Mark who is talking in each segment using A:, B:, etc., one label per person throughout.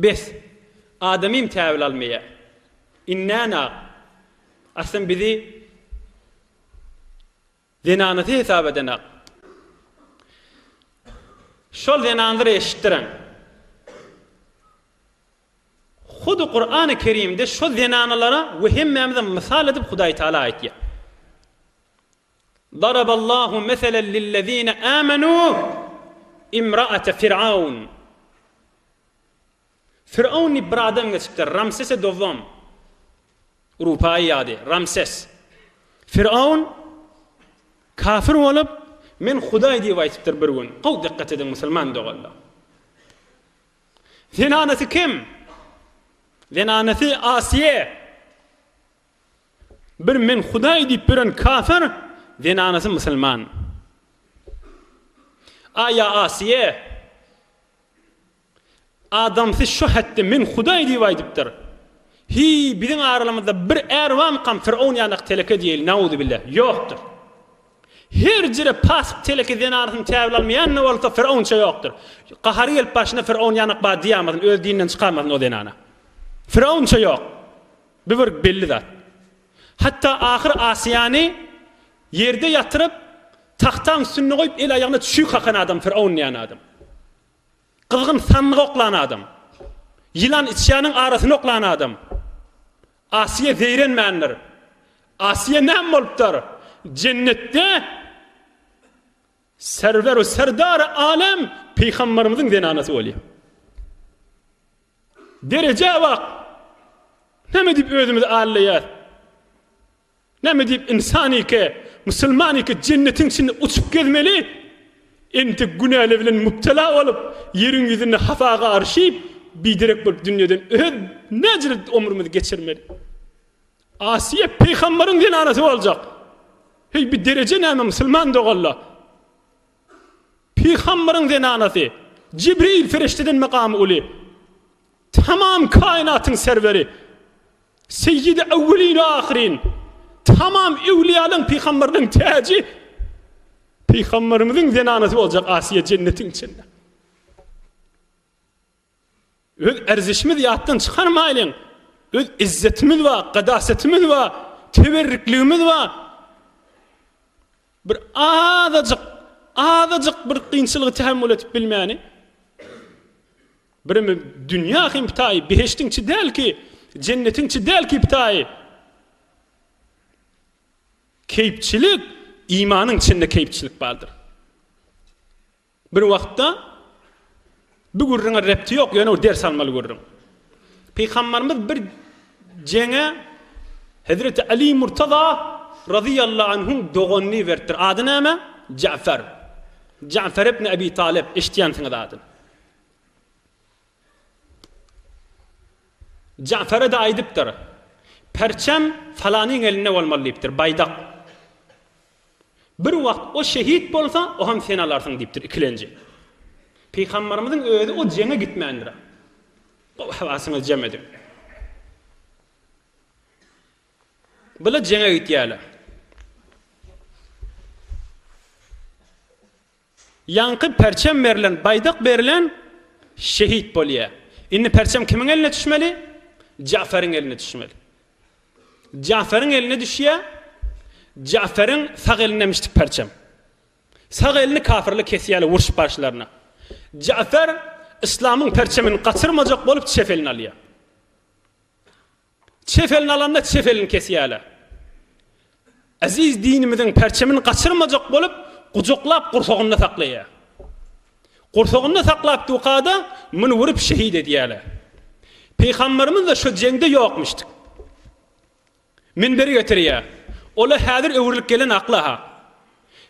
A: Bes adamim täwil almaya. İnnana aslında bizi zinanatı hesap edene. Şol zinanları eşittiren. Hudu Kur'an-ı Kerim'de şu zinanalara ve hemmemizden misal edip Hudayi Teala ayetiye. Daraballahu meselen lillezine amenu imra'ate Fir'aun. Fir'aun ibradan geçiptir. Ramses'e dovvam. Rupai yadi. Ramses. Fir'aun kafir olup men Hudayi diye ayetiptir bir gün. Qav dikkat edin Müslüman doğalla. Zinanası kim? Zinanası Asiye. Bir men Hudayi deyip biren kafir, zinanası Müslüman. Aya Asiye adamsız şu hatta men Hudayi diye ayetiptir. Hi bizim aralarımızda bir ervam kan Firavun yanak teleke değil, nauzu billah, yoktur. Her jere pas teleke zinanasını täwil almayan ne bolsa Firavunça yoktur. Qahary gelip başına Firavun yanak ba diýamadyn, öz dininden çykarmadyn o zinana. Firavunça yok. Bir belli zat. Hatta ahir Asiyani yerde yatırıp taxtan üstüne koyup el ayağına çüy kakan adam Firavun diýen adam. Kızgın sanlık oklan adam. Yılan içyanın arasını oklan adam. Asiye zeyrenmeyenler. Asiye nem bolupdyr? Cennette server ve serdar alem peygamberimizin zinanası oluyor. Derece bak. Ne deyip özümüzü ağırlayar? Ne deyip insani ki, Müslümani ki cennetin içinde uçup gezmeli, ente günahla bilen müptela olup, yerin yüzünde hafaga arşiyip, bidirek bulup dünyadan ne cilet umrumuzu geçirmeli. Asiye peygamberin zinanası olacak. Hey bir derece ne Müslüman doğalla. Peygamberin zinanası, Cibril fereşteden makamı uli. Tamam kainatın serveri. Seyyid-i evvelin ve ahirin. Tamam evliyanın peygamberinin tacı. Peygamberimizin zinanası olacak Asiye cennetin içinde. Öz erzişimiz yattan çıkarmayalım. Öz izzetimiz var, kadasetimiz var, teberrikliğimiz var. Bir azıcık bir kıyınçılığı tehammül etip bilmeyeni. Bir dünya imptayı, beheştin çi değil ki, cennetin çi değil ki imptayı. Keyipçilik, imanın içinde keyipçilik vardır. Bir vakitte bir gurruna repti yok, yani o ders almalı gurrun. Peygamberimiz bir cenge Hazreti Ali Murtaza radıyallahu anh'un doğanını vertir. Adı ne ama? Cafer. Cafer ibn Abi Talib. İştiyansın adını. Cafer'e de aydıptır. Perçem falanın eline olmalıyıptır. Baydak. Bir vakt o şehit bolsa o ham sen alarsın deyiptir. İkilenci. Peygamberimizin özü o cenge gitmeyendir. O havasını cem edin. Böyle cenge gitiyala. Yankı perçem verilen, baydak verilen şehit bolya. İnni perçem kimin eline düşmeli? Cafer'in eline düşmeli. Cafer'in eline düşüyor. Cafer'in sağ eline miştik perçem. Sağ elini kafirle kesiyeli vuruş başlarına. Cafer İslam'ın perçemini kaçırmayacak bolup çef elini alıyor. Çef elini alanla çef elini kesiyeli. Aziz dinimizin perçemini kaçırmayacak bolup kucaklap kursağında saklıyor. Kursağında saklap tuqada bunu vurup şehit ediyorlar. Peygamberimiz de şu cengde yokmuştuk. Minberi getiriyor. Ola hadir öwürlük gelen aklaha.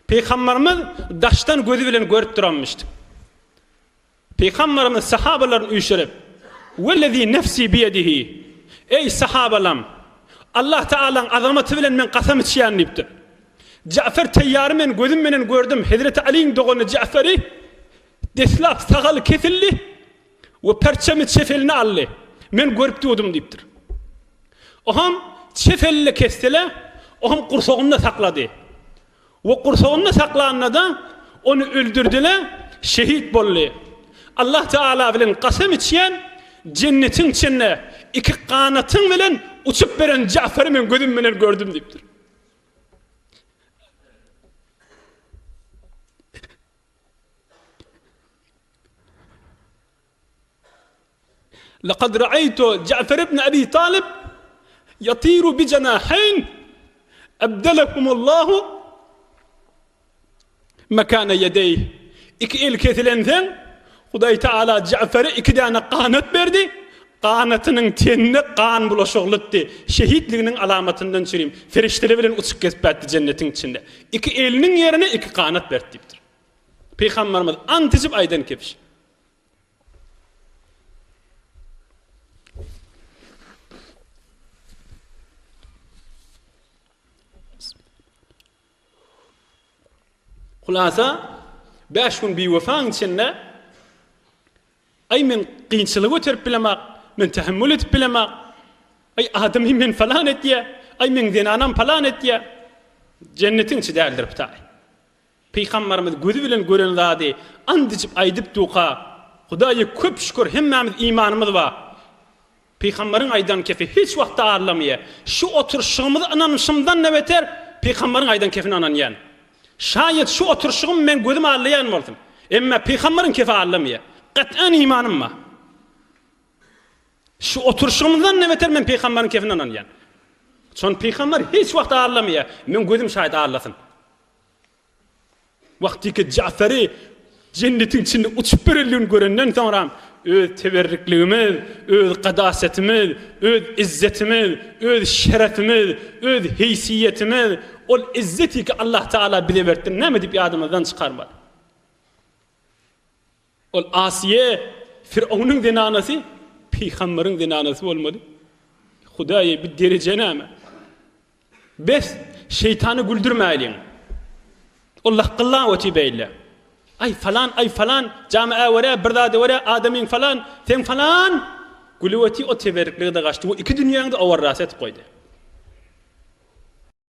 A: Peygamberimiz daştan gözü bilen görüp duranmıştı. Peygamberimiz sahabalarını uyuşturup "Vellezî nefsî biyedihi" ey sahabalam, Allah Teala'nın azameti bilen men qasam içýän diýipdir. Cafer teyyarı men gözüm menen gördüm. Hazreti Ali'nin doğunu Cafer'i deslap sagalı kesildi ve perçemi çefelini aldı. Men görüp durdum diýipdir. Oham çefelle kestile, oham kursağında sakladı. Ve kursağında saklanana da onu öldürdüler, şehit boldu. Allah Teala bilen qasam içýän cennetin içinde iki kanatın bilen uçup beren Cafer'i men gözüm menen gördüm deyipdir. لقد رأيت جعفر بن أبي طالب يطير بجناحين أبدلكم الله مكان يديه. İki el kesilensen Hudaý Taala Cafer'e iki tane kanat berdi. Kanatının tenine kan bulaşıqlıtdı. Şehitliğinin alamatından çürüyüm. Ferişteler bilen uçup kesip cennetin içinde. İki elinin yerine iki kanat berdi deyipdir. Peygamberimiz antizip aydan kepiş. Hulasa 5 gün bir vefan içinde ay men qiyinçılığı törüp bilemek, men tahammül etip bilemek, ay adamı men falan et diye, ay men dinanam falan et diye cennetin içi değerdir bitay. Peygamberimiz gözü bilen gören zadi andıcıp aydıp duqa Hudaýa köp şükür hemmemiz imanımız var. Peygamberin aydan kefi hiç vaqt ağırlamaya. Şu oturuşumuz ananışımdan ne beter? Peygamberin aydan kefini ananyan. Şayet şu oturuşum men gözüm ağırlayan oldum. Emma Peygamberin kefi ağırlamaya. Qat'an imanım var. Şu oturuşumdan ne beter men Peygamberin kefini ananyan. Son Peygamber hiç vaqt ağırlamaya. Men gözüm şayet ağırlasın. Vaktiki Cafer'i cennetin içinde uçup beriliğini görenden sonra öz teberrikliğimiz, öz qadasetimiz, öz izzetimiz, öz şerefimiz, öz heysiyetimiz, ol izzeti ki Allah Teala bile verdi. Ne mi deyip yadımızdan çıkarmadı. Ol Asiye, Firavun'un denanası, Peygamber'in denanası olmadı. Hudaýa bir derecene ama. Bes, şeytanı güldürmeyelim. Allah qıllan öti beyle. Ay falan, camiye vere, birdade vere, ademin falan, sen falan. Gülüveti o teberrikliği de kaçtı. O iki dünyanın da avar raset koydu.